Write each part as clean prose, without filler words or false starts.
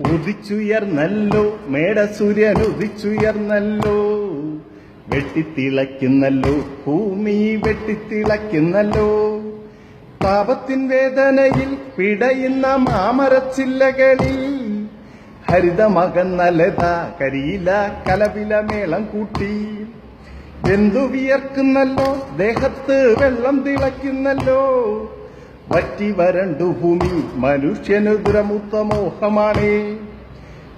ഉദിച്ചുയർന്നല്ലോ മേടസൂര്യൻ ഉദിച്ചുയർന്നല്ലോ, വെട്ടിത്തിളയ്ക്കുന്നല്ലോ ഭൂമി വെട്ടിത്തിളയ്ക്കുന്നല്ലോ. താപത്തിൻ വേദനയിൽ പിടയുന്ന മാമരച്ചില്ലകളിൽ ഹരിതമകന്നലത കരിയില കലപില മേളം കൂട്ടി. വെന്തു വിയർക്കുന്നല്ലോ ദേഹത്ത് വെള്ളം തിളയ്ക്കുന്നല്ലോ, വറ്റി വരണ്ടു ഭൂമി മനുഷ്യനു ദുരമുത്ത മോഹമാണേ.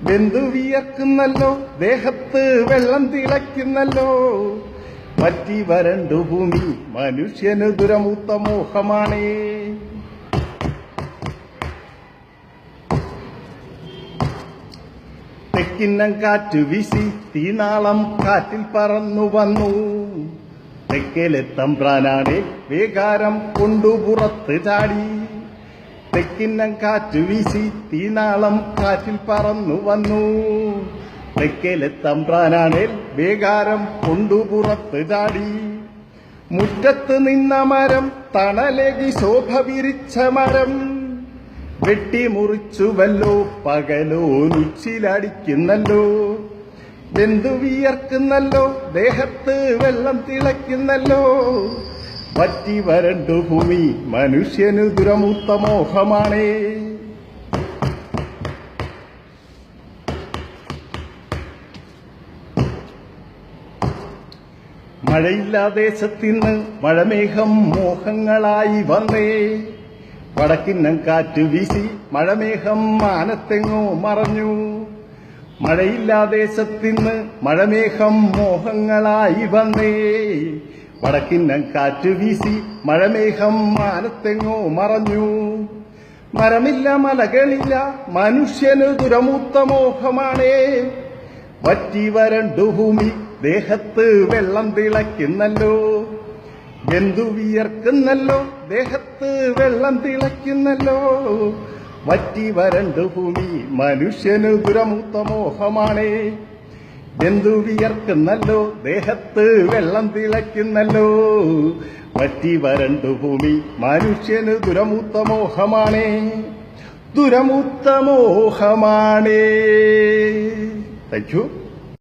വെന്തു വിയർക്കുന്നല്ലോ ദേഹത്ത് വെള്ളം തിളയ്ക്കുന്നല്ലോ, വറ്റി വരണ്ടു ഭൂമി മനുഷ്യനു ദുരമുത്ത മോഹമാണേ. തെക്കിന്നം കാറ്റു വീശി തീനാളം കാറ്റിൽ പറന്നു വന്നു, തെക്കേലെ തമ്പ്രാനാണേ വേഗാരം കൊണ്ടു പുറത്ത് ചാടി. തെക്കിന്നം കാറ്റു വീശി തീനാളം കാറ്റിൽ പറന്നു വന്നു, തെക്കേലെ തമ്പ്രാനാണേ വേഗാരം കൊണ്ടു പുറത്ത് ചാടി. മുറ്റത്ത് നിന്ന മരം തണലേകി ശോഭ വിരിച്ച മരം വെട്ടിമുറിച്ചുവല്ലോ പകലോനുച്ചിലടിക്കുന്നല്ലോ. വെന്തു വിയർക്കുന്നല്ലോ ദേഹത്ത് വെള്ളം തിളയ്ക്കുന്നല്ലോ, വറ്റി വരണ്ടു ഭൂമി മനുഷ്യനു ദുരമുത്ത മോഹമാണേ. മഴയില്ലാ ദേശത്തിന്ന് മഴമേഘം മോഹങ്ങളായി വന്നേ, വടക്കിന്നം കാറ്റ് വീശി മഴമേഘം മാനത്തെങ്ങോ മറഞ്ഞു. മഴയില്ലാ ദേശത്തിന്ന് മഴമേഘം മോഹങ്ങളായി വന്നേ, വടക്കിന്നം കാറ്റ് വീശി മഴമേഘം മാനത്തെങ്ങോ മറഞ്ഞു. മരമില്ല മലകളില്ല മനുഷ്യന് ദുരമൂത്ത മോഹമാണേ, വറ്റി വരണ്ടു ഭൂമി ദേഹത്ത് വെള്ളം തിളയ്ക്കുന്നല്ലോ. വെന്തു വിയർക്കുന്നല്ലോ ദേഹത്ത് വെള്ളം തിളയ്ക്കുന്നല്ലോ, വറ്റി വരണ്ടു ഭൂമി മനുഷ്യന് ദുരമുത്ത മോഹമാണേ. വെന്തു വിയർക്കുന്നല്ലോ ദേഹത്ത് വെള്ളം തിളയ്ക്കുന്നല്ലോ, വറ്റി വരണ്ടു ഭൂമി മനുഷ്യന് ദുരമുത്ത മോഹമാണേ. ദുരമുത്ത മോഹമാണേ. Thank you.